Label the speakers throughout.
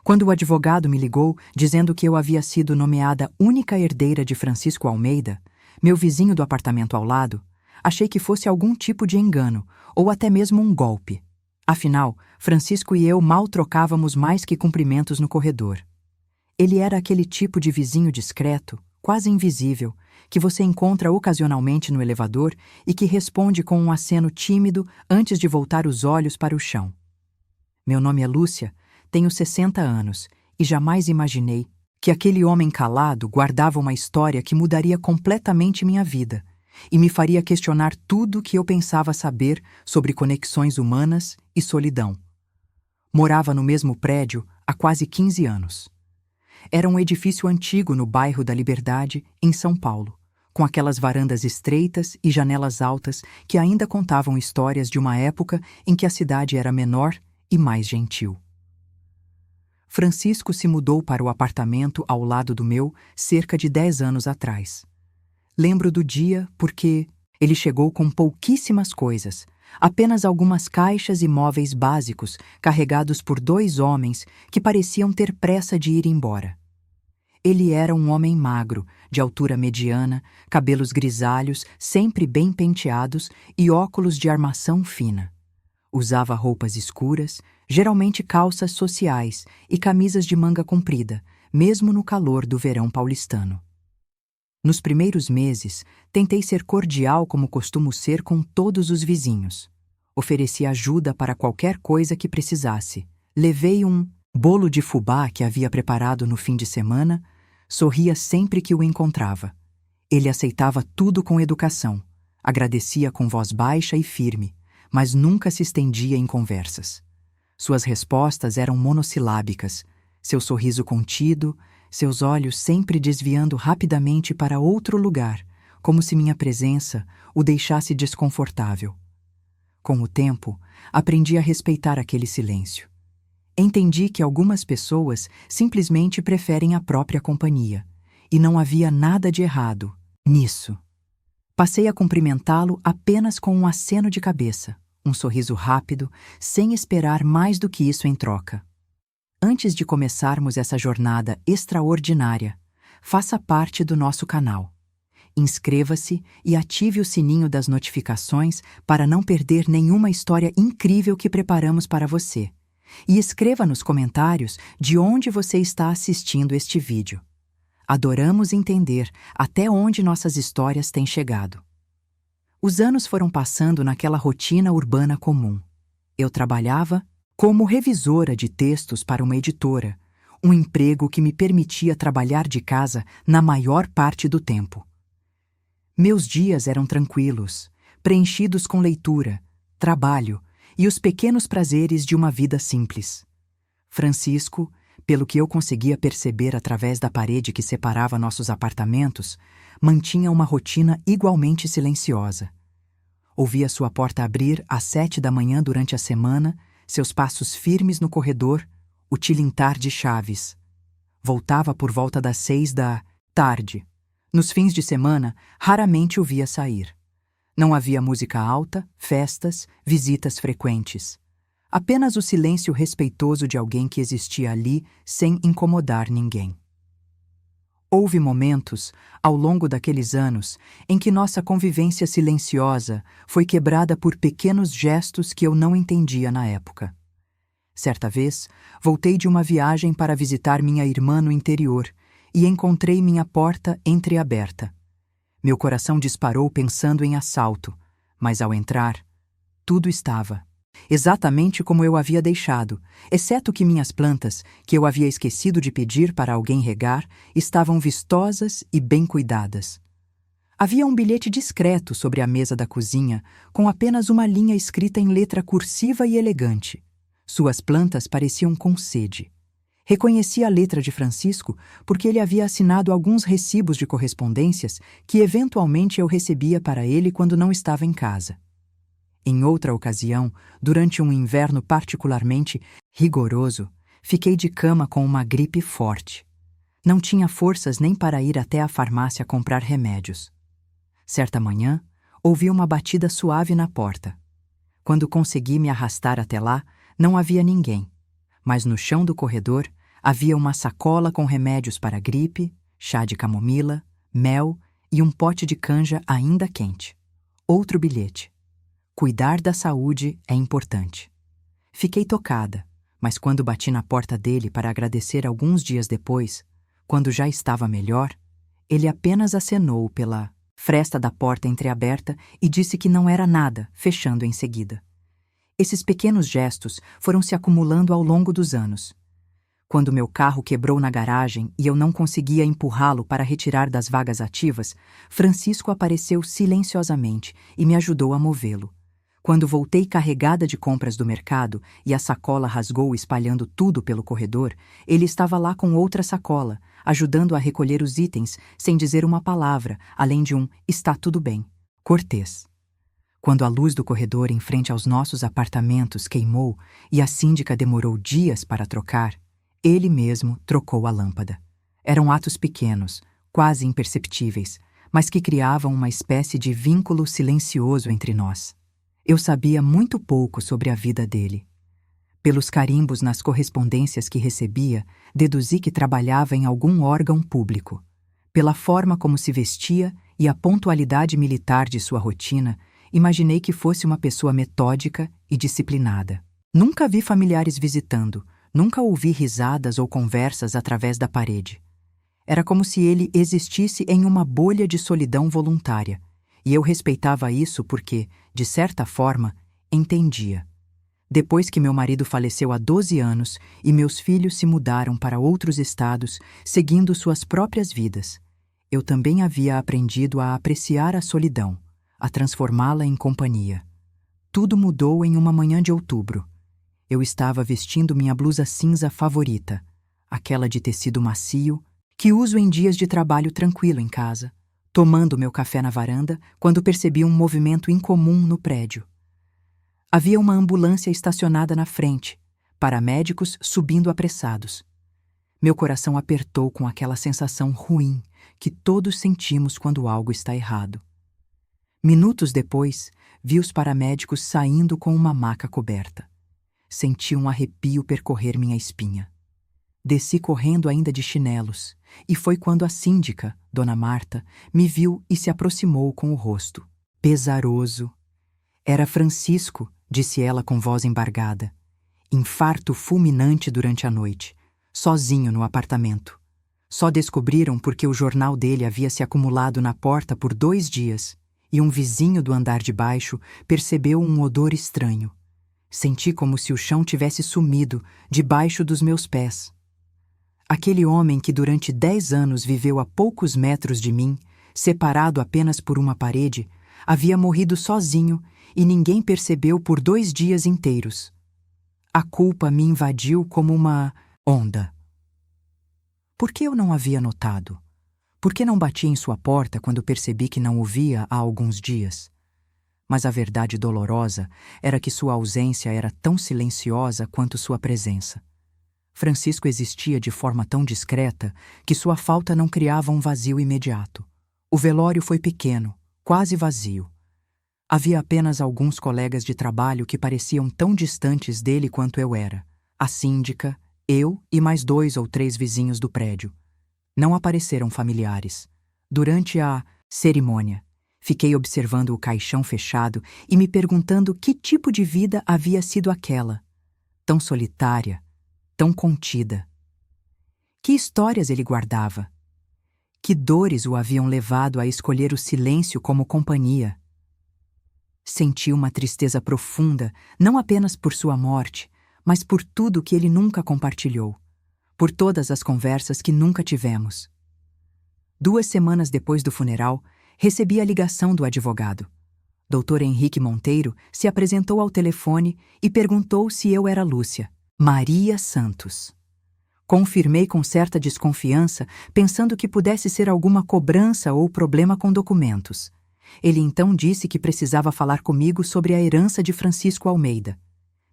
Speaker 1: Quando o advogado me ligou dizendo que eu havia sido nomeada única herdeira de Francisco Almeida, meu vizinho do apartamento ao lado, achei que fosse algum tipo de engano ou até mesmo um golpe. Afinal, Francisco e eu mal trocávamos mais que cumprimentos no corredor. Ele era aquele tipo de vizinho discreto, quase invisível, que você encontra ocasionalmente no elevador e que responde com um aceno tímido antes de voltar os olhos para o chão. Meu nome é Lúcia, tenho 60 anos e jamais imaginei que aquele homem calado guardava uma história que mudaria completamente minha vida e me faria questionar tudo que eu pensava saber sobre conexões humanas e solidão. Morava no mesmo prédio há quase 15 anos. Era um edifício antigo no bairro da Liberdade, em São Paulo, com aquelas varandas estreitas e janelas altas que ainda contavam histórias de uma época em que a cidade era menor e mais gentil. Francisco se mudou para o apartamento ao lado do meu cerca de 10 anos atrás. Lembro do dia porque ele chegou com pouquíssimas coisas, apenas algumas caixas e móveis básicos carregados por 2 homens que pareciam ter pressa de ir embora. Ele era um homem magro, de altura mediana, cabelos grisalhos, sempre bem penteados e óculos de armação fina. Usava roupas escuras, geralmente calças sociais e camisas de manga comprida, mesmo no calor do verão paulistano. Nos primeiros meses, tentei ser cordial como costumo ser com todos os vizinhos. Ofereci ajuda para qualquer coisa que precisasse. Levei um bolo de fubá que havia preparado no fim de semana, sorria sempre que o encontrava. Ele aceitava tudo com educação, agradecia com voz baixa e firme, mas nunca se estendia em conversas. Suas respostas eram monossilábicas, seu sorriso contido, seus olhos sempre desviando rapidamente para outro lugar, como se minha presença o deixasse desconfortável. Com o tempo, aprendi a respeitar aquele silêncio. Entendi que algumas pessoas simplesmente preferem a própria companhia, e não havia nada de errado nisso. Passei a cumprimentá-lo apenas com um aceno de cabeça, um sorriso rápido, sem esperar mais do que isso em troca. Antes de começarmos essa jornada extraordinária, faça parte do nosso canal. Inscreva-se e ative o sininho das notificações para não perder nenhuma história incrível que preparamos para você. E escreva nos comentários de onde você está assistindo este vídeo. Adoramos entender até onde nossas histórias têm chegado. Os anos foram passando naquela rotina urbana comum. Eu trabalhava como revisora de textos para uma editora, um emprego que me permitia trabalhar de casa na maior parte do tempo. Meus dias eram tranquilos, preenchidos com leitura, trabalho e os pequenos prazeres de uma vida simples. Francisco, pelo que eu conseguia perceber através da parede que separava nossos apartamentos, mantinha uma rotina igualmente silenciosa. Ouvia sua porta abrir às 7 da manhã durante a semana, seus passos firmes no corredor, o tilintar de chaves. Voltava por volta das 6 da tarde. Nos fins de semana, raramente o via sair. Não havia música alta, festas, visitas frequentes. Apenas o silêncio respeitoso de alguém que existia ali sem incomodar ninguém. Houve momentos, ao longo daqueles anos, em que nossa convivência silenciosa foi quebrada por pequenos gestos que eu não entendia na época. Certa vez, voltei de uma viagem para visitar minha irmã no interior e encontrei minha porta entreaberta. Meu coração disparou pensando em assalto, mas ao entrar, tudo estava exatamente como eu havia deixado, exceto que minhas plantas, que eu havia esquecido de pedir para alguém regar, estavam vistosas e bem cuidadas. Havia um bilhete discreto sobre a mesa da cozinha, com apenas uma linha escrita em letra cursiva e elegante. Suas plantas pareciam com sede. Reconheci a letra de Francisco porque ele havia assinado alguns recibos de correspondências que eventualmente eu recebia para ele quando não estava em casa. Em outra ocasião, durante um inverno particularmente rigoroso, fiquei de cama com uma gripe forte. Não tinha forças nem para ir até a farmácia comprar remédios. Certa manhã, ouvi uma batida suave na porta. Quando consegui me arrastar até lá, não havia ninguém, mas no chão do corredor Havia uma sacola com remédios para gripe, chá de camomila, mel e um pote de canja ainda quente. Outro bilhete. Cuidar da saúde é importante. Fiquei tocada, mas quando bati na porta dele para agradecer alguns dias depois, quando já estava melhor, ele apenas acenou pela fresta da porta entreaberta e disse que não era nada, fechando em seguida. Esses pequenos gestos foram se acumulando ao longo dos anos. Quando meu carro quebrou na garagem e eu não conseguia empurrá-lo para retirar das vagas ativas, Francisco apareceu silenciosamente e me ajudou a movê-lo. Quando voltei carregada de compras do mercado e a sacola rasgou espalhando tudo pelo corredor, ele estava lá com outra sacola, ajudando a recolher os itens sem dizer uma palavra, além de um "está tudo bem" cortês. Quando a luz do corredor em frente aos nossos apartamentos queimou e a síndica demorou dias para trocar, ele mesmo trocou a lâmpada. Eram atos pequenos, quase imperceptíveis, mas que criavam uma espécie de vínculo silencioso entre nós. Eu sabia muito pouco sobre a vida dele. Pelos carimbos nas correspondências que recebia, deduzi que trabalhava em algum órgão público. Pela forma como se vestia e a pontualidade militar de sua rotina, imaginei que fosse uma pessoa metódica e disciplinada. Nunca vi familiares visitando, nunca ouvi risadas ou conversas através da parede. Era como se ele existisse em uma bolha de solidão voluntária, e eu respeitava isso porque, de certa forma, entendia. Depois que meu marido faleceu há 12 anos e meus filhos se mudaram para outros estados, seguindo suas próprias vidas, eu também havia aprendido a apreciar a solidão, a transformá-la em companhia. Tudo mudou em uma manhã de outubro. Eu estava vestindo minha blusa cinza favorita, aquela de tecido macio, que uso em dias de trabalho tranquilo em casa, tomando meu café na varanda quando percebi um movimento incomum no prédio. Havia uma ambulância estacionada na frente, paramédicos subindo apressados. Meu coração apertou com aquela sensação ruim que todos sentimos quando algo está errado. Minutos depois, vi os paramédicos saindo com uma maca coberta. Senti um arrepio percorrer minha espinha. Desci correndo ainda de chinelos, e foi quando a síndica, Dona Marta, me viu e se aproximou com o rosto pesaroso. Era Francisco, disse ela com voz embargada. Infarto fulminante durante a noite, sozinho no apartamento. Só descobriram porque o jornal dele havia se acumulado na porta por 2 dias, e um vizinho do andar de baixo percebeu um odor estranho. Senti como se o chão tivesse sumido debaixo dos meus pés. Aquele homem que durante 10 anos viveu a poucos metros de mim, separado apenas por uma parede, havia morrido sozinho e ninguém percebeu por 2 dias inteiros. A culpa me invadiu como uma onda. Por que eu não havia notado? Por que não bati em sua porta quando percebi que não o via há alguns dias? Mas a verdade dolorosa era que sua ausência era tão silenciosa quanto sua presença. Francisco existia de forma tão discreta que sua falta não criava um vazio imediato. O velório foi pequeno, quase vazio. Havia apenas alguns colegas de trabalho que pareciam tão distantes dele quanto eu era. A síndica, eu e mais 2 ou 3 vizinhos do prédio. Não apareceram familiares. Durante a cerimônia, fiquei observando o caixão fechado e me perguntando que tipo de vida havia sido aquela. Tão solitária, tão contida. Que histórias ele guardava? Que dores o haviam levado a escolher o silêncio como companhia? Senti uma tristeza profunda, não apenas por sua morte, mas por tudo que ele nunca compartilhou, por todas as conversas que nunca tivemos. 2 semanas depois do funeral, recebi a ligação do advogado. Dr. Henrique Monteiro se apresentou ao telefone e perguntou se eu era Lúcia. Maria Santos. Confirmei com certa desconfiança, pensando que pudesse ser alguma cobrança ou problema com documentos. Ele então disse que precisava falar comigo sobre a herança de Francisco Almeida.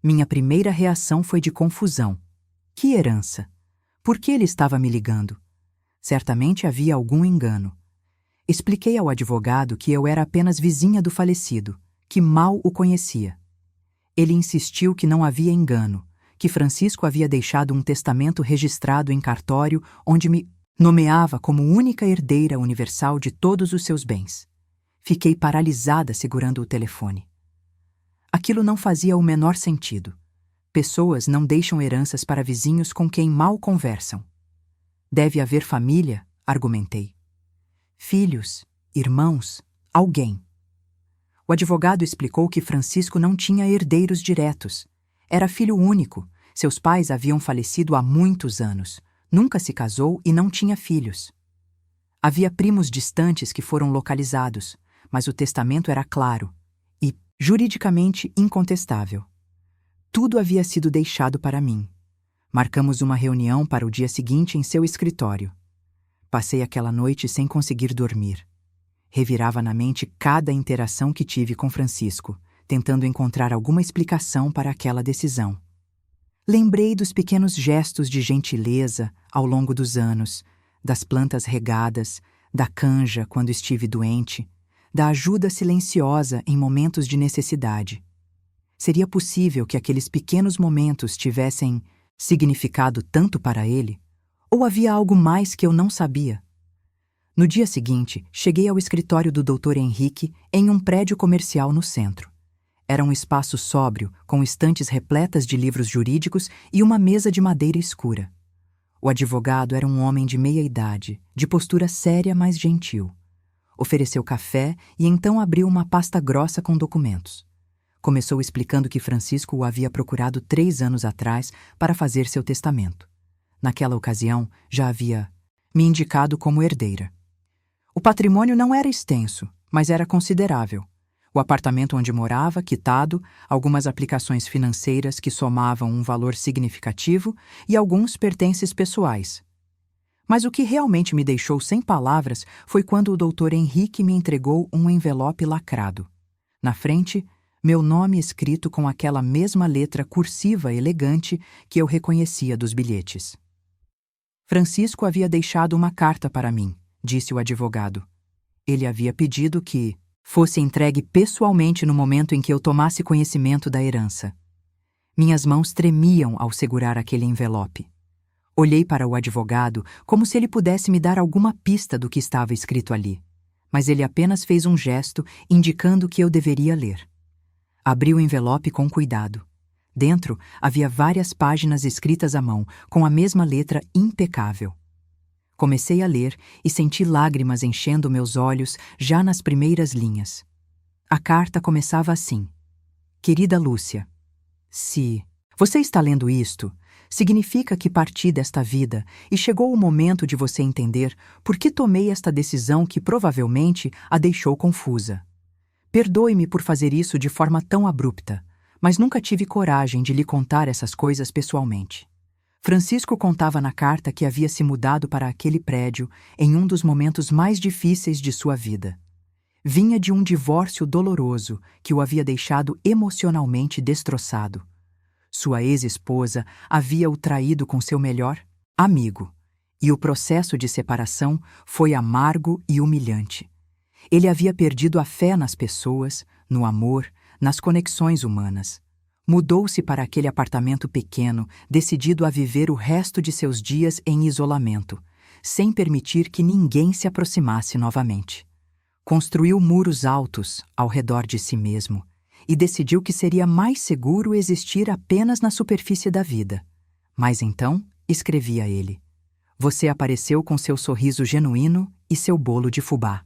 Speaker 1: Minha primeira reação foi de confusão. Que herança? Por que ele estava me ligando? Certamente havia algum engano. Expliquei ao advogado que eu era apenas vizinha do falecido, que mal o conhecia. Ele insistiu que não havia engano, que Francisco havia deixado um testamento registrado em cartório onde me nomeava como única herdeira universal de todos os seus bens. Fiquei paralisada segurando o telefone. Aquilo não fazia o menor sentido. Pessoas não deixam heranças para vizinhos com quem mal conversam. Deve haver família, argumentei. Filhos, irmãos, alguém. O advogado explicou que Francisco não tinha herdeiros diretos. Era filho único. Seus pais haviam falecido há muitos anos. Nunca se casou e não tinha filhos. Havia primos distantes que foram localizados, mas o testamento era claro e, juridicamente, incontestável. Tudo havia sido deixado para mim. Marcamos uma reunião para o dia seguinte em seu escritório. Passei aquela noite sem conseguir dormir. Revirava na mente cada interação que tive com Francisco, tentando encontrar alguma explicação para aquela decisão. Lembrei dos pequenos gestos de gentileza ao longo dos anos, das plantas regadas, da canja quando estive doente, da ajuda silenciosa em momentos de necessidade. Seria possível que aqueles pequenos momentos tivessem significado tanto para ele? Ou havia algo mais que eu não sabia? No dia seguinte, cheguei ao escritório do Dr. Henrique em um prédio comercial no centro. Era um espaço sóbrio, com estantes repletas de livros jurídicos e uma mesa de madeira escura. O advogado era um homem de meia idade, de postura séria, mas gentil. Ofereceu café e então abriu uma pasta grossa com documentos. Começou explicando que Francisco o havia procurado 3 anos atrás para fazer seu testamento. Naquela ocasião, já havia me indicado como herdeira. O patrimônio não era extenso, mas era considerável. O apartamento onde morava, quitado, algumas aplicações financeiras que somavam um valor significativo e alguns pertences pessoais. Mas o que realmente me deixou sem palavras foi quando o Dr. Henrique me entregou um envelope lacrado. Na frente, meu nome escrito com aquela mesma letra cursiva elegante que eu reconhecia dos bilhetes. Francisco havia deixado uma carta para mim, disse o advogado. Ele havia pedido que fosse entregue pessoalmente no momento em que eu tomasse conhecimento da herança. Minhas mãos tremiam ao segurar aquele envelope. Olhei para o advogado como se ele pudesse me dar alguma pista do que estava escrito ali, mas ele apenas fez um gesto indicando que eu deveria ler. Abri o envelope com cuidado. Dentro havia várias páginas escritas à mão, com a mesma letra impecável. Comecei a ler e senti lágrimas enchendo meus olhos já nas primeiras linhas. A carta começava assim: Querida Lúcia, se você está lendo isto, significa que parti desta vida e chegou o momento de você entender por que tomei esta decisão que provavelmente a deixou confusa. Perdoe-me por fazer isso de forma tão abrupta, mas nunca tive coragem de lhe contar essas coisas pessoalmente. Francisco contava na carta que havia se mudado para aquele prédio em um dos momentos mais difíceis de sua vida. Vinha de um divórcio doloroso que o havia deixado emocionalmente destroçado. Sua ex-esposa havia o traído com seu melhor amigo, e o processo de separação foi amargo e humilhante. Ele havia perdido a fé nas pessoas, no amor, nas conexões humanas. Mudou-se para aquele apartamento pequeno, decidido a viver o resto de seus dias em isolamento, sem permitir que ninguém se aproximasse novamente. Construiu muros altos ao redor de si mesmo e decidiu que seria mais seguro existir apenas na superfície da vida. Mas então, escrevia ele, você apareceu com seu sorriso genuíno e seu bolo de fubá.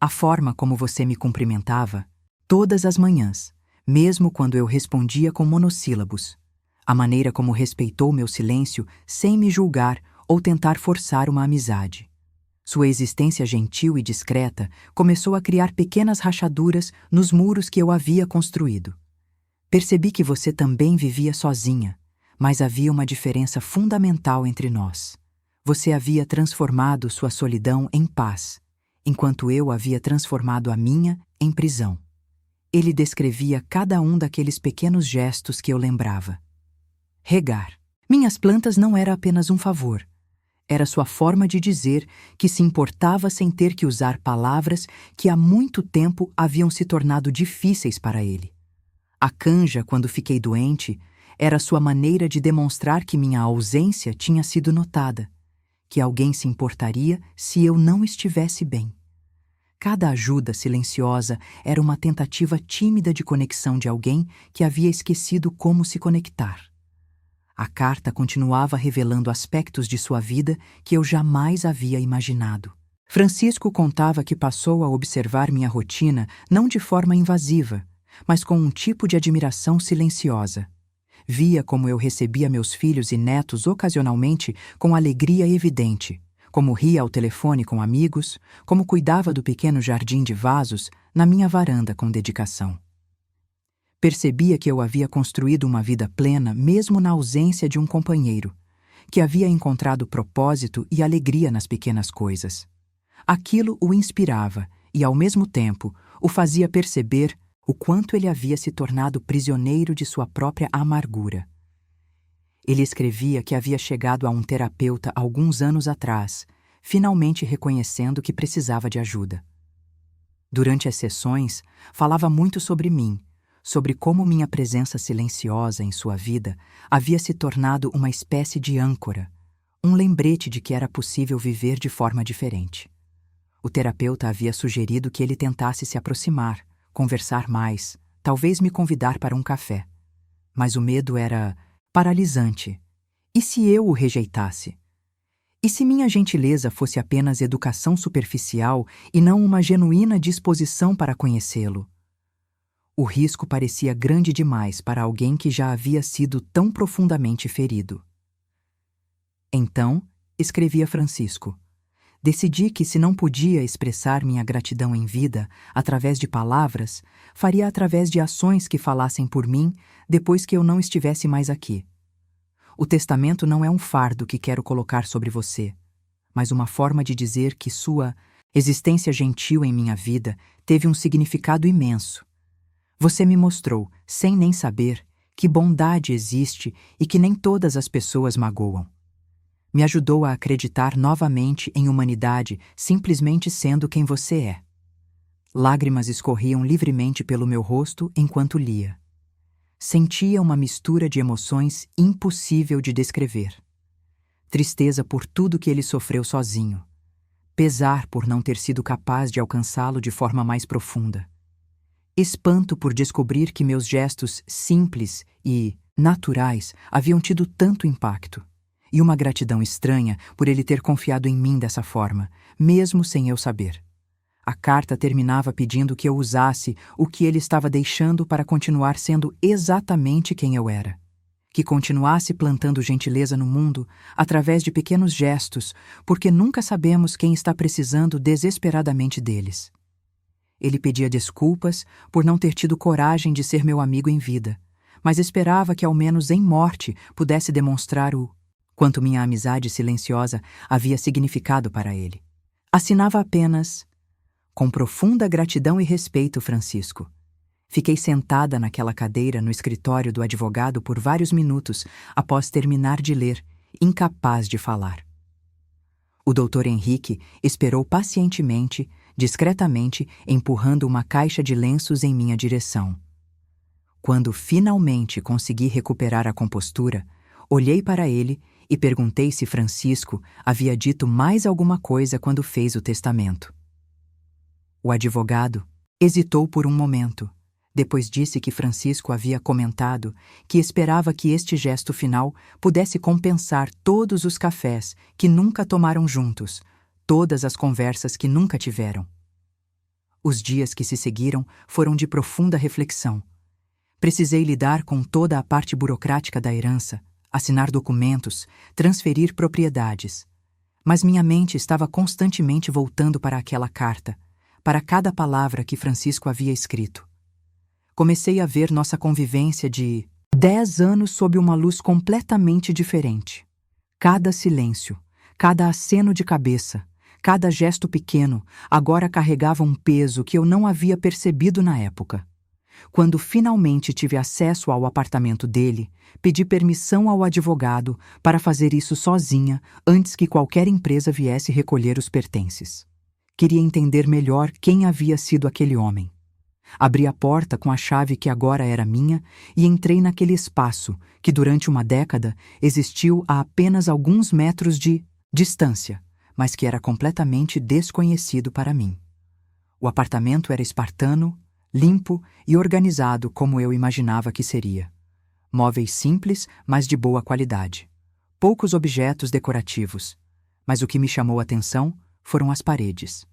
Speaker 1: A forma como você me cumprimentava, todas as manhãs, mesmo quando eu respondia com monossílabos. A maneira como respeitou meu silêncio sem me julgar ou tentar forçar uma amizade. Sua existência gentil e discreta começou a criar pequenas rachaduras nos muros que eu havia construído. Percebi que você também vivia sozinha, mas havia uma diferença fundamental entre nós. Você havia transformado sua solidão em paz, enquanto eu havia transformado a minha em prisão. Ele descrevia cada um daqueles pequenos gestos que eu lembrava. Regar. Minhas plantas não era apenas um favor. Era sua forma de dizer que se importava sem ter que usar palavras que há muito tempo haviam se tornado difíceis para ele. A canja, quando fiquei doente, Era sua maneira de demonstrar que minha ausência tinha sido notada, que alguém se importaria se eu não estivesse bem. Cada ajuda silenciosa era uma tentativa tímida de conexão de alguém que havia esquecido como se conectar. A carta continuava revelando aspectos de sua vida que eu jamais havia imaginado. Francisco contava que passou a observar minha rotina não de forma invasiva, mas com um tipo de admiração silenciosa. Via como eu recebia meus filhos e netos ocasionalmente com alegria evidente, como ria ao telefone com amigos, como cuidava do pequeno jardim de vasos na minha varanda com dedicação. Percebia que eu havia construído uma vida plena mesmo na ausência de um companheiro, que havia encontrado propósito e alegria nas pequenas coisas. Aquilo o inspirava e, ao mesmo tempo, o fazia perceber o quanto ele havia se tornado prisioneiro de sua própria amargura. Ele escrevia que havia chegado a um terapeuta alguns anos atrás, finalmente reconhecendo que precisava de ajuda. Durante as sessões, falava muito sobre mim, sobre como minha presença silenciosa em sua vida havia se tornado uma espécie de âncora, um lembrete de que era possível viver de forma diferente. O terapeuta havia sugerido que ele tentasse se aproximar, conversar mais, talvez me convidar para um café. Mas o medo era paralisante. E se eu o rejeitasse? E se minha gentileza fosse apenas educação superficial e não uma genuína disposição para conhecê-lo? O risco parecia grande demais para alguém que já havia sido tão profundamente ferido. Então, escrevia Francisco, decidi que, se não podia expressar minha gratidão em vida através de palavras, faria através de ações que falassem por mim depois que eu não estivesse mais aqui. O testamento não é um fardo que quero colocar sobre você, mas uma forma de dizer que sua existência gentil em minha vida teve um significado imenso. Você me mostrou, sem nem saber, que bondade existe e que nem todas as pessoas magoam. Me ajudou a acreditar novamente em humanidade simplesmente sendo quem você é. Lágrimas escorriam livremente pelo meu rosto enquanto lia. Sentia uma mistura de emoções impossível de descrever. Tristeza por tudo que ele sofreu sozinho. Pesar por não ter sido capaz de alcançá-lo de forma mais profunda. Espanto por descobrir que meus gestos simples e naturais haviam tido tanto impacto. E uma gratidão estranha por ele ter confiado em mim dessa forma, mesmo sem eu saber. A carta terminava pedindo que eu usasse o que ele estava deixando para continuar sendo exatamente quem eu era. Que continuasse plantando gentileza no mundo através de pequenos gestos, porque nunca sabemos quem está precisando desesperadamente deles. Ele pedia desculpas por não ter tido coragem de ser meu amigo em vida, mas esperava que ao menos em morte pudesse demonstrar o quanto minha amizade silenciosa havia significado para ele. Assinava apenas: com profunda gratidão e respeito, Francisco. Fiquei sentada naquela cadeira no escritório do advogado por vários minutos após terminar de ler, incapaz de falar. O Dr. Henrique esperou pacientemente, discretamente, empurrando uma caixa de lenços em minha direção. Quando finalmente consegui recuperar a compostura, olhei para ele e perguntei se Francisco havia dito mais alguma coisa quando fez o testamento. O advogado hesitou por um momento. Depois disse que Francisco havia comentado que esperava que este gesto final pudesse compensar todos os cafés que nunca tomaram juntos, todas as conversas que nunca tiveram. Os dias que se seguiram foram de profunda reflexão. Precisei lidar com toda a parte burocrática da herança, assinar documentos, transferir propriedades. Mas minha mente estava constantemente voltando para aquela carta, para cada palavra que Francisco havia escrito. Comecei a ver nossa convivência de 10 anos sob uma luz completamente diferente. Cada silêncio, cada aceno de cabeça, cada gesto pequeno agora carregava um peso que eu não havia percebido na época. Quando finalmente tive acesso ao apartamento dele, pedi permissão ao advogado para fazer isso sozinha antes que qualquer empresa viesse recolher os pertences. Queria entender melhor quem havia sido aquele homem. Abri a porta com a chave que agora era minha e entrei naquele espaço que durante uma década existiu a apenas alguns metros de distância, mas que era completamente desconhecido para mim. O apartamento era espartano, limpo e organizado como eu imaginava que seria. Móveis simples, mas de boa qualidade. Poucos objetos decorativos, mas o que me chamou a atenção foram as paredes.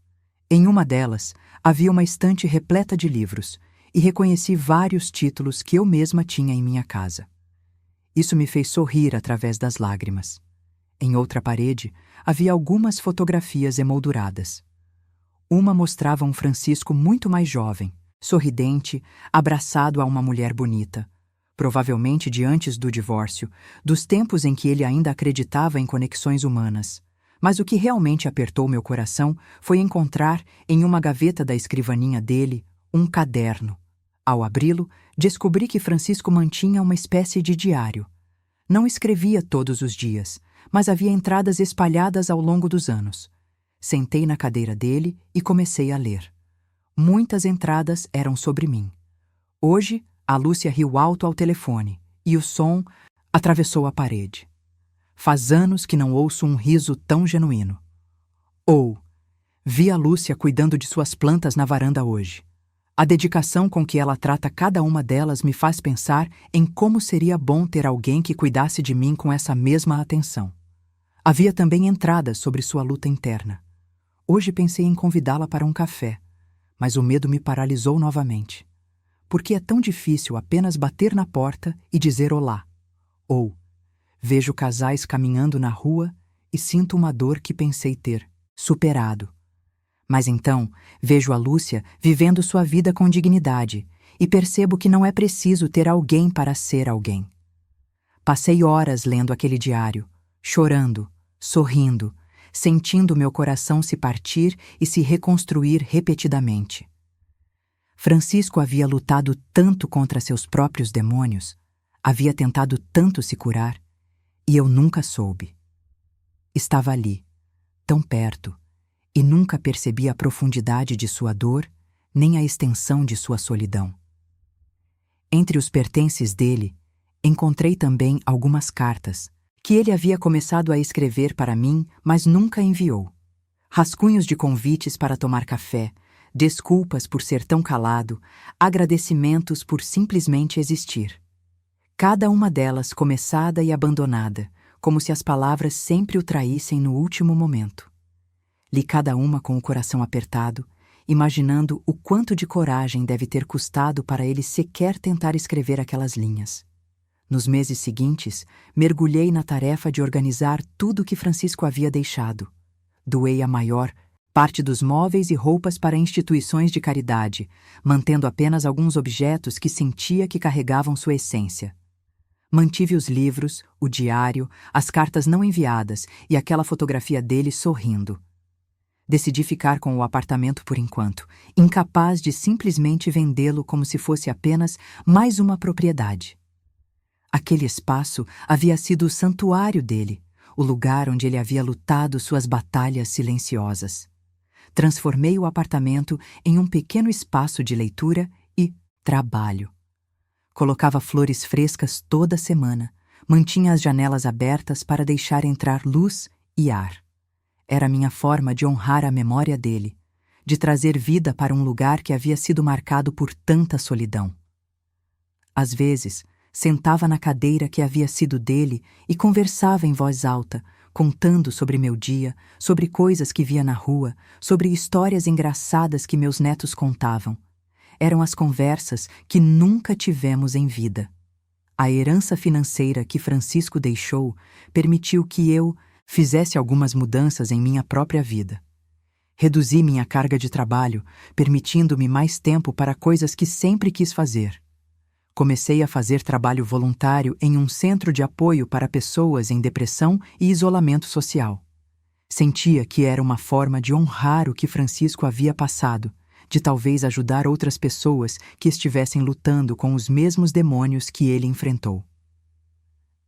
Speaker 1: Em uma delas, havia uma estante repleta de livros e reconheci vários títulos que eu mesma tinha em minha casa. Isso me fez sorrir através das lágrimas. Em outra parede, havia algumas fotografias emolduradas. Uma mostrava um Francisco muito mais jovem, sorridente, abraçado a uma mulher bonita, provavelmente de antes do divórcio, dos tempos em que ele ainda acreditava em conexões humanas. Mas o que realmente apertou meu coração foi encontrar, em uma gaveta da escrivaninha dele, um caderno. Ao abri-lo, descobri que Francisco mantinha uma espécie de diário. Não escrevia todos os dias, mas havia entradas espalhadas ao longo dos anos. Sentei na cadeira dele e comecei a ler. Muitas entradas eram sobre mim. Hoje, a Lúcia riu alto ao telefone e o som atravessou a parede. Faz anos que não ouço um riso tão genuíno. Ou, vi a Lúcia cuidando de suas plantas na varanda hoje. A dedicação com que ela trata cada uma delas me faz pensar em como seria bom ter alguém que cuidasse de mim com essa mesma atenção. Havia também entradas sobre sua luta interna. Hoje pensei em convidá-la para um café, mas o medo me paralisou novamente. Porque é tão difícil apenas bater na porta e dizer olá. Ou, vejo casais caminhando na rua e sinto uma dor que pensei ter superado. Mas então, vejo a Lúcia vivendo sua vida com dignidade e percebo que não é preciso ter alguém para ser alguém. Passei horas lendo aquele diário, chorando, sorrindo, sentindo meu coração se partir e se reconstruir repetidamente. Francisco havia lutado tanto contra seus próprios demônios, havia tentado tanto se curar, e eu nunca soube. Estava ali, tão perto, e nunca percebi a profundidade de sua dor, nem a extensão de sua solidão. Entre os pertences dele, encontrei também algumas cartas, que ele havia começado a escrever para mim, mas nunca enviou. Rascunhos de convites para tomar café, desculpas por ser tão calado, agradecimentos por simplesmente existir. Cada uma delas começada e abandonada, como se as palavras sempre o traíssem no último momento. Li cada uma com o coração apertado, imaginando o quanto de coragem deve ter custado para ele sequer tentar escrever aquelas linhas. Nos meses seguintes, mergulhei na tarefa de organizar tudo o que Francisco havia deixado. Doei a maior parte dos móveis e roupas para instituições de caridade, mantendo apenas alguns objetos que sentia que carregavam sua essência. Mantive os livros, o diário, as cartas não enviadas e aquela fotografia dele sorrindo. Decidi ficar com o apartamento por enquanto, incapaz de simplesmente vendê-lo como se fosse apenas mais uma propriedade. Aquele espaço havia sido o santuário dele, o lugar onde ele havia lutado suas batalhas silenciosas. Transformei o apartamento em um pequeno espaço de leitura e trabalho. Colocava flores frescas toda semana, mantinha as janelas abertas para deixar entrar luz e ar. Era minha forma de honrar a memória dele, de trazer vida para um lugar que havia sido marcado por tanta solidão. Às vezes, sentava na cadeira que havia sido dele e conversava em voz alta, contando sobre meu dia, sobre coisas que via na rua, sobre histórias engraçadas que meus netos contavam. Eram as conversas que nunca tivemos em vida. A herança financeira que Francisco deixou permitiu que eu fizesse algumas mudanças em minha própria vida. Reduzi minha carga de trabalho, permitindo-me mais tempo para coisas que sempre quis fazer. Comecei a fazer trabalho voluntário em um centro de apoio para pessoas em depressão e isolamento social. Sentia que era uma forma de honrar o que Francisco havia passado, de talvez ajudar outras pessoas que estivessem lutando com os mesmos demônios que ele enfrentou.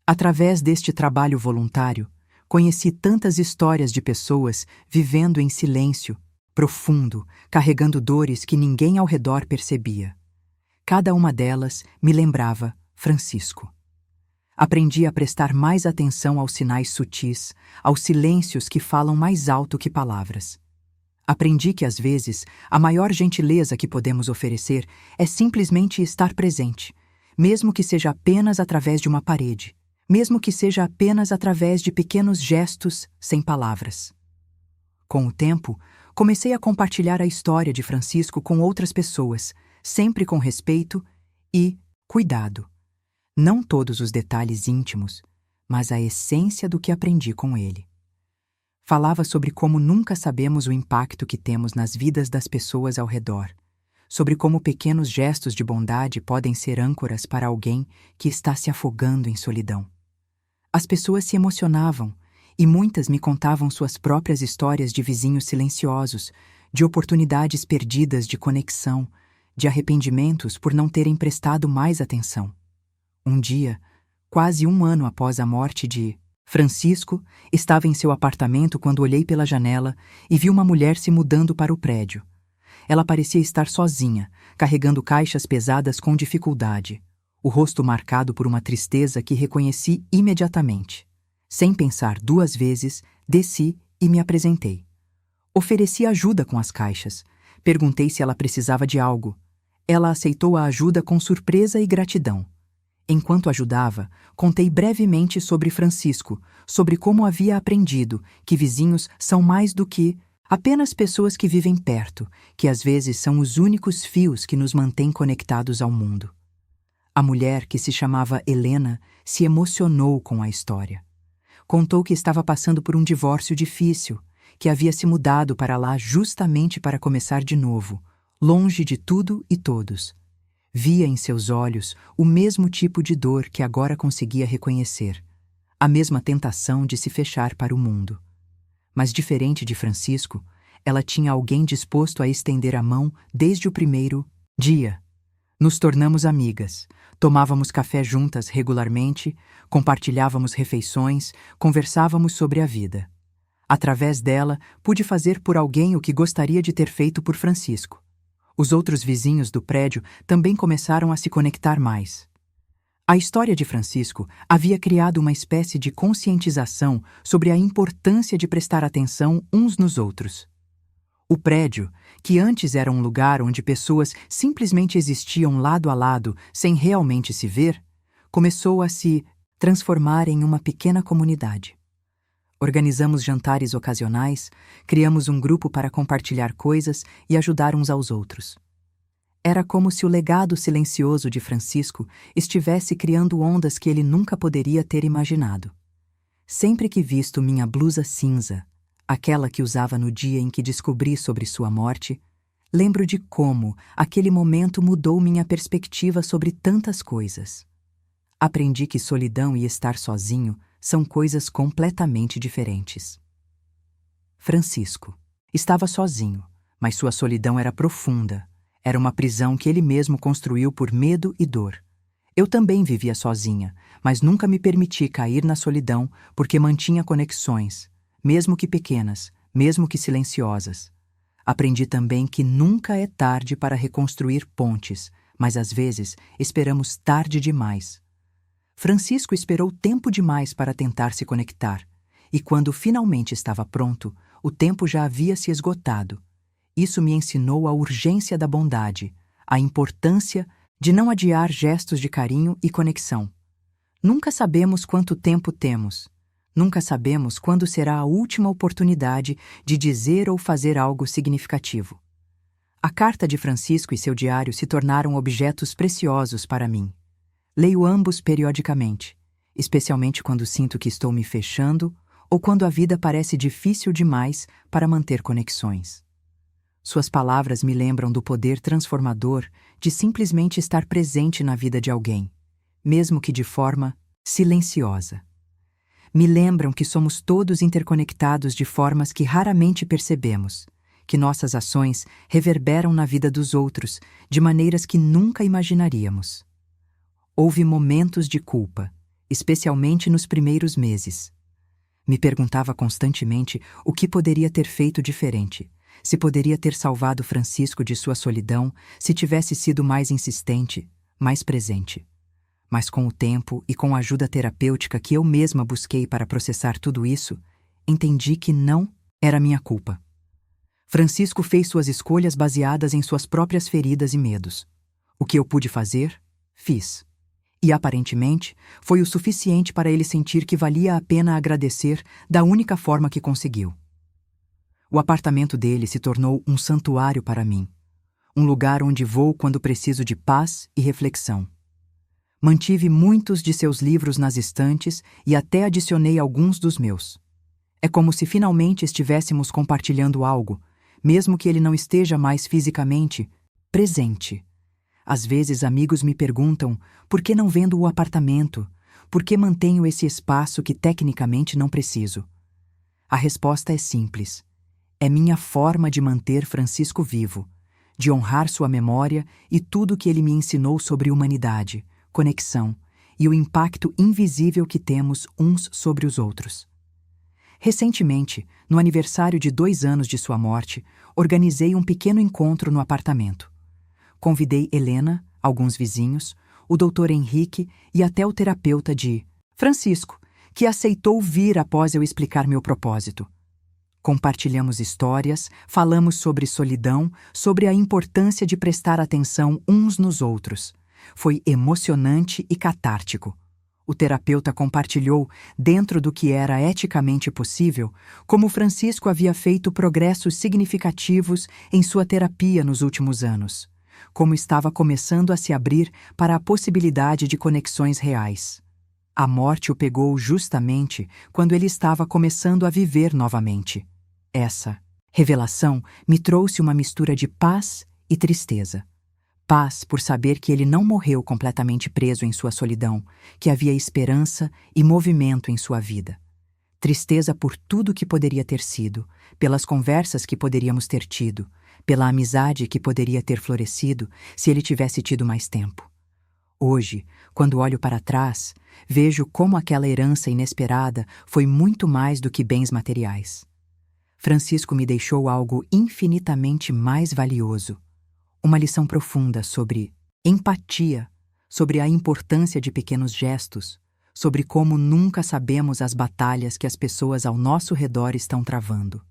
Speaker 1: Através deste trabalho voluntário, conheci tantas histórias de pessoas vivendo em silêncio, profundo, carregando dores que ninguém ao redor percebia. Cada uma delas me lembrava Francisco. Aprendi a prestar mais atenção aos sinais sutis, aos silêncios que falam mais alto que palavras. Aprendi que, às vezes, a maior gentileza que podemos oferecer é simplesmente estar presente, mesmo que seja apenas através de uma parede, mesmo que seja apenas através de pequenos gestos sem palavras. Com o tempo, comecei a compartilhar a história de Francisco com outras pessoas, sempre com respeito e cuidado. Não todos os detalhes íntimos, mas a essência do que aprendi com ele. Falava sobre como nunca sabemos o impacto que temos nas vidas das pessoas ao redor, sobre como pequenos gestos de bondade podem ser âncoras para alguém que está se afogando em solidão. As pessoas se emocionavam, e muitas me contavam suas próprias histórias de vizinhos silenciosos, de oportunidades perdidas de conexão, de arrependimentos por não terem prestado mais atenção. Um dia, quase um ano após a morte de Francisco, estava em seu apartamento quando olhei pela janela e vi uma mulher se mudando para o prédio. Ela parecia estar sozinha, carregando caixas pesadas com dificuldade, o rosto marcado por uma tristeza que reconheci imediatamente. Sem pensar duas vezes, desci e me apresentei. Ofereci ajuda com as caixas. Perguntei se ela precisava de algo. Ela aceitou a ajuda com surpresa e gratidão. Enquanto ajudava, contei brevemente sobre Francisco, sobre como havia aprendido que vizinhos são mais do que apenas pessoas que vivem perto, que às vezes são os únicos fios que nos mantêm conectados ao mundo. A mulher, que se chamava Helena, se emocionou com a história. Contou que estava passando por um divórcio difícil, que havia se mudado para lá justamente para começar de novo, longe de tudo e todos. Via em seus olhos o mesmo tipo de dor que agora conseguia reconhecer, a mesma tentação de se fechar para o mundo. Mas diferente de Francisco, ela tinha alguém disposto a estender a mão desde o primeiro dia. Nos tornamos amigas, tomávamos café juntas regularmente, compartilhávamos refeições, conversávamos sobre a vida. Através dela, pude fazer por alguém o que gostaria de ter feito por Francisco. Os outros vizinhos do prédio também começaram a se conectar mais. A história de Francisco havia criado uma espécie de conscientização sobre a importância de prestar atenção uns nos outros. O prédio, que antes era um lugar onde pessoas simplesmente existiam lado a lado sem realmente se ver, começou a se transformar em uma pequena comunidade. Organizamos jantares ocasionais, criamos um grupo para compartilhar coisas e ajudar uns aos outros. Era como se o legado silencioso de Francisco estivesse criando ondas que ele nunca poderia ter imaginado. Sempre que visto minha blusa cinza, aquela que usava no dia em que descobri sobre sua morte, lembro de como aquele momento mudou minha perspectiva sobre tantas coisas. Aprendi que solidão e estar sozinho são coisas completamente diferentes. Francisco estava sozinho, mas sua solidão era profunda. Era uma prisão que ele mesmo construiu por medo e dor. Eu também vivia sozinha, mas nunca me permiti cair na solidão porque mantinha conexões, mesmo que pequenas, mesmo que silenciosas. Aprendi também que nunca é tarde para reconstruir pontes, mas às vezes esperamos tarde demais. Francisco esperou tempo demais para tentar se conectar, e quando finalmente estava pronto, o tempo já havia se esgotado. Isso me ensinou a urgência da bondade, a importância de não adiar gestos de carinho e conexão. Nunca sabemos quanto tempo temos. Nunca sabemos quando será a última oportunidade de dizer ou fazer algo significativo. A carta de Francisco e seu diário se tornaram objetos preciosos para mim. Leio ambos periodicamente, especialmente quando sinto que estou me fechando ou quando a vida parece difícil demais para manter conexões. Suas palavras me lembram do poder transformador de simplesmente estar presente na vida de alguém, mesmo que de forma silenciosa. Me lembram que somos todos interconectados de formas que raramente percebemos, que nossas ações reverberam na vida dos outros de maneiras que nunca imaginaríamos. Houve momentos de culpa, especialmente nos primeiros meses. Me perguntava constantemente o que poderia ter feito diferente, Se poderia ter salvado Francisco de sua solidão se tivesse sido mais insistente, mais presente. Mas com o tempo e com a ajuda terapêutica que eu mesma busquei para processar tudo isso, entendi que não era minha culpa. Francisco fez suas escolhas baseadas em suas próprias feridas e medos. O que eu pude fazer, fiz. E aparentemente foi o suficiente para ele sentir que valia a pena agradecer da única forma que conseguiu. O apartamento dele se tornou um santuário para mim, um lugar onde vou quando preciso de paz e reflexão. Mantive muitos de seus livros nas estantes e até adicionei alguns dos meus. É como se finalmente estivéssemos compartilhando algo, mesmo que ele não esteja mais fisicamente presente. Às vezes amigos me perguntam por que não vendo o apartamento, por que mantenho esse espaço que tecnicamente não preciso. A resposta é simples. É minha forma de manter Francisco vivo, de honrar sua memória e tudo que ele me ensinou sobre humanidade, conexão e o impacto invisível que temos uns sobre os outros. Recentemente, no aniversário de 2 anos de sua morte, organizei um pequeno encontro no apartamento. Convidei Helena, alguns vizinhos, o Dr. Henrique e até o terapeuta de Francisco, que aceitou vir após eu explicar meu propósito. Compartilhamos histórias, falamos sobre solidão, sobre a importância de prestar atenção uns nos outros. Foi emocionante e catártico. O terapeuta compartilhou, dentro do que era eticamente possível, como Francisco havia feito progressos significativos em sua terapia nos últimos anos, como estava começando a se abrir para a possibilidade de conexões reais. A morte o pegou justamente quando ele estava começando a viver novamente. Essa revelação me trouxe uma mistura de paz e tristeza. Paz por saber que ele não morreu completamente preso em sua solidão, que havia esperança e movimento em sua vida. Tristeza por tudo que poderia ter sido, pelas conversas que poderíamos ter tido, pela amizade que poderia ter florescido se ele tivesse tido mais tempo. Hoje, quando olho para trás, vejo como aquela herança inesperada foi muito mais do que bens materiais. Francisco me deixou algo infinitamente mais valioso. Uma lição profunda sobre empatia, sobre a importância de pequenos gestos, sobre como nunca sabemos as batalhas que as pessoas ao nosso redor estão travando.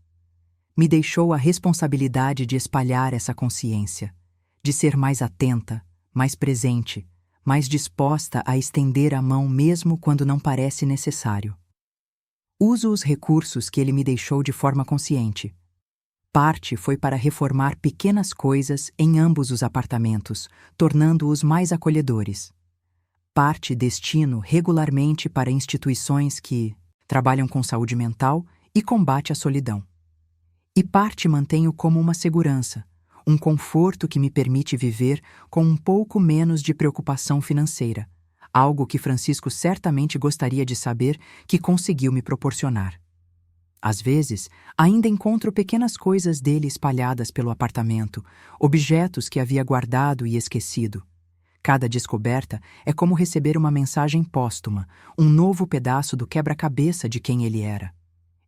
Speaker 1: Me deixou a responsabilidade de espalhar essa consciência, de ser mais atenta, mais presente, mais disposta a estender a mão mesmo quando não parece necessário. Uso os recursos que ele me deixou de forma consciente. Parte foi para reformar pequenas coisas em ambos os apartamentos, tornando-os mais acolhedores. Parte destino regularmente para instituições que trabalham com saúde mental e combate à solidão. E parte mantenho como uma segurança, um conforto que me permite viver com um pouco menos de preocupação financeira, algo que Francisco certamente gostaria de saber que conseguiu me proporcionar. Às vezes, ainda encontro pequenas coisas dele espalhadas pelo apartamento, objetos que havia guardado e esquecido. Cada descoberta é como receber uma mensagem póstuma, um novo pedaço do quebra-cabeça de quem ele era.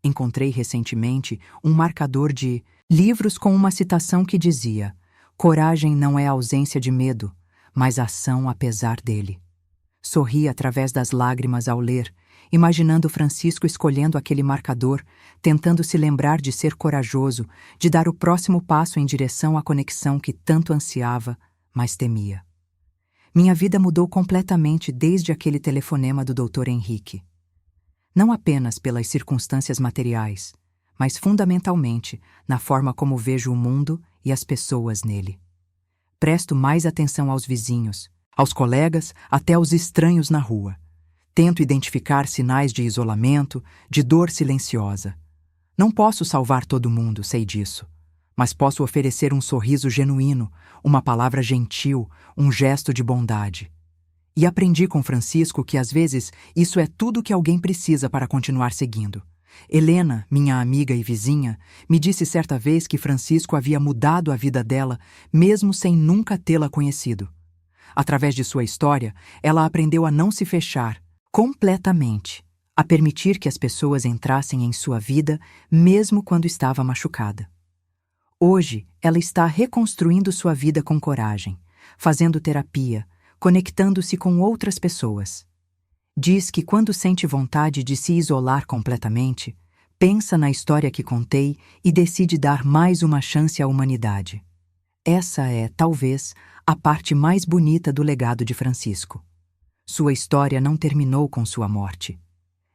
Speaker 1: Encontrei recentemente um marcador de livros com uma citação que dizia: "Coragem não é ausência de medo, mas ação apesar dele." Sorri através das lágrimas ao ler, imaginando Francisco escolhendo aquele marcador, tentando se lembrar de ser corajoso, de dar o próximo passo em direção à conexão que tanto ansiava, mas temia. Minha vida mudou completamente desde aquele telefonema do Dr. Henrique. Não apenas pelas circunstâncias materiais, mas fundamentalmente na forma como vejo o mundo e as pessoas nele. Presto mais atenção aos vizinhos, aos colegas, até aos estranhos na rua. Tento identificar sinais de isolamento, de dor silenciosa. Não posso salvar todo mundo, sei disso. Mas posso oferecer um sorriso genuíno, uma palavra gentil, um gesto de bondade. E aprendi com Francisco que às vezes isso é tudo que alguém precisa para continuar seguindo. Helena, minha amiga e vizinha, me disse certa vez que Francisco havia mudado a vida dela, mesmo sem nunca tê-la conhecido. Através de sua história, ela aprendeu a não se fechar completamente, a permitir que as pessoas entrassem em sua vida, mesmo quando estava machucada. Hoje, ela está reconstruindo sua vida com coragem, fazendo terapia, conectando-se com outras pessoas. Diz que quando sente vontade de se isolar completamente, pensa na história que contei e decide dar mais uma chance à humanidade. Essa é, talvez, a parte mais bonita do legado de Francisco. Sua história não terminou com sua morte.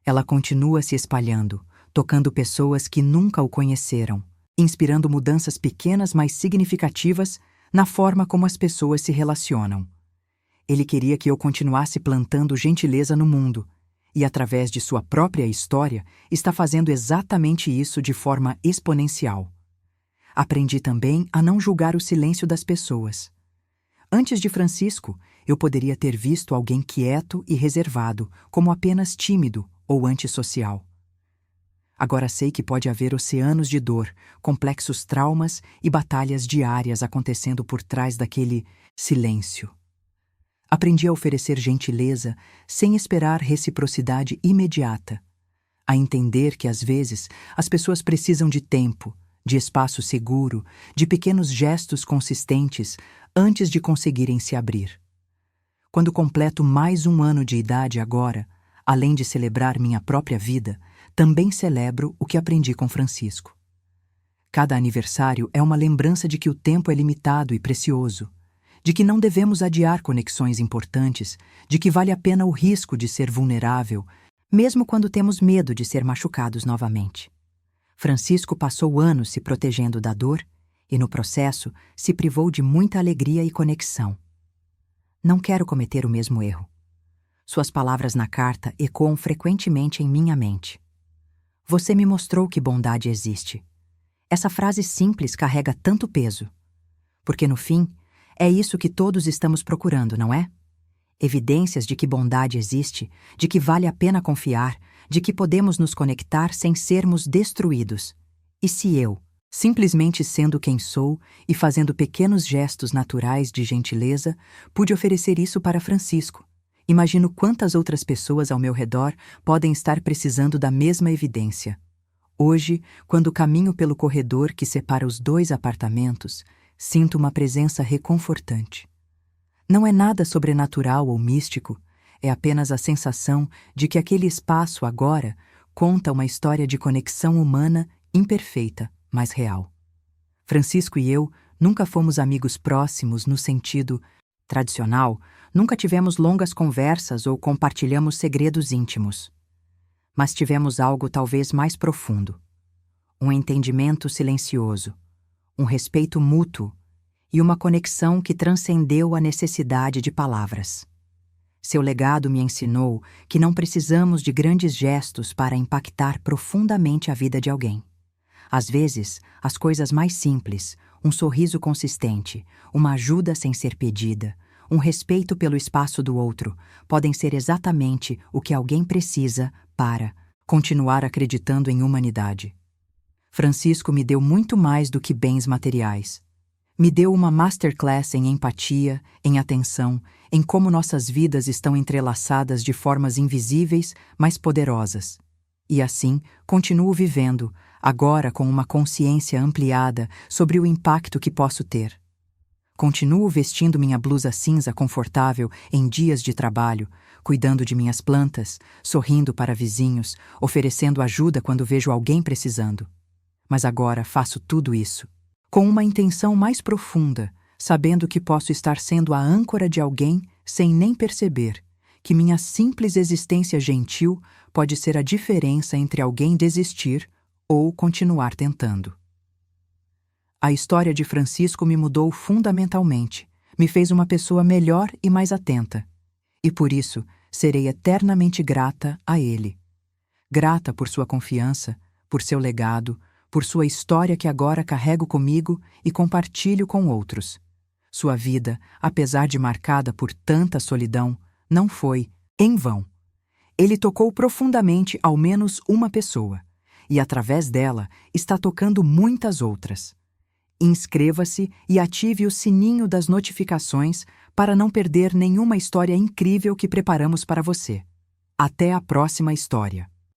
Speaker 1: Ela continua se espalhando, tocando pessoas que nunca o conheceram, inspirando mudanças pequenas mas significativas na forma como as pessoas se relacionam. Ele queria que eu continuasse plantando gentileza no mundo, e através de sua própria história, está fazendo exatamente isso de forma exponencial. Aprendi também a não julgar o silêncio das pessoas. Antes de Francisco, eu poderia ter visto alguém quieto e reservado, como apenas tímido ou antissocial. Agora sei que pode haver oceanos de dor, complexos traumas e batalhas diárias acontecendo por trás daquele silêncio. Aprendi a oferecer gentileza sem esperar reciprocidade imediata, a entender que às vezes as pessoas precisam de tempo, de espaço seguro, de pequenos gestos consistentes antes de conseguirem se abrir. Quando completo mais um ano de idade agora, além de celebrar minha própria vida, também celebro o que aprendi com Francisco. Cada aniversário é uma lembrança de que o tempo é limitado e precioso, de que não devemos adiar conexões importantes, de que vale a pena o risco de ser vulnerável, mesmo quando temos medo de ser machucados novamente. Francisco passou anos se protegendo da dor e, no processo, se privou de muita alegria e conexão. Não quero cometer o mesmo erro. Suas palavras na carta ecoam frequentemente em minha mente. Você me mostrou que bondade existe. Essa frase simples carrega tanto peso. Porque, no fim, é isso que todos estamos procurando, não é? Evidências de que bondade existe, de que vale a pena confiar, de que podemos nos conectar sem sermos destruídos. E se eu, simplesmente sendo quem sou e fazendo pequenos gestos naturais de gentileza, pude oferecer isso para Francisco, imagino quantas outras pessoas ao meu redor podem estar precisando da mesma evidência. Hoje, quando caminho pelo corredor que separa os 2 apartamentos, sinto uma presença reconfortante. Não é nada sobrenatural ou místico, é apenas a sensação de que aquele espaço agora conta uma história de conexão humana imperfeita, mas real. Francisco e eu nunca fomos amigos próximos no sentido tradicional, nunca tivemos longas conversas ou compartilhamos segredos íntimos. Mas tivemos algo talvez mais profundo. Um entendimento silencioso, um respeito mútuo e uma conexão que transcendeu a necessidade de palavras. Seu legado me ensinou que não precisamos de grandes gestos para impactar profundamente a vida de alguém. Às vezes, as coisas mais simples, um sorriso consistente, uma ajuda sem ser pedida, um respeito pelo espaço do outro, podem ser exatamente o que alguém precisa para continuar acreditando em humanidade. Francisco me deu muito mais do que bens materiais. Me deu uma masterclass em empatia, em atenção, em como nossas vidas estão entrelaçadas de formas invisíveis, mas poderosas. E assim, continuo vivendo, agora com uma consciência ampliada sobre o impacto que posso ter. Continuo vestindo minha blusa cinza confortável em dias de trabalho, cuidando de minhas plantas, sorrindo para vizinhos, oferecendo ajuda quando vejo alguém precisando. Mas agora faço tudo isso com uma intenção mais profunda, sabendo que posso estar sendo a âncora de alguém sem nem perceber, que minha simples existência gentil pode ser a diferença entre alguém desistir ou continuar tentando. A história de Francisco me mudou fundamentalmente, me fez uma pessoa melhor e mais atenta. E por isso, serei eternamente grata a ele. Grata por sua confiança, por seu legado, por sua história que agora carrego comigo e compartilho com outros. Sua vida, apesar de marcada por tanta solidão, não foi em vão. Ele tocou profundamente ao menos uma pessoa, e através dela está tocando muitas outras. Inscreva-se e ative o sininho das notificações para não perder nenhuma história incrível que preparamos para você. Até a próxima história!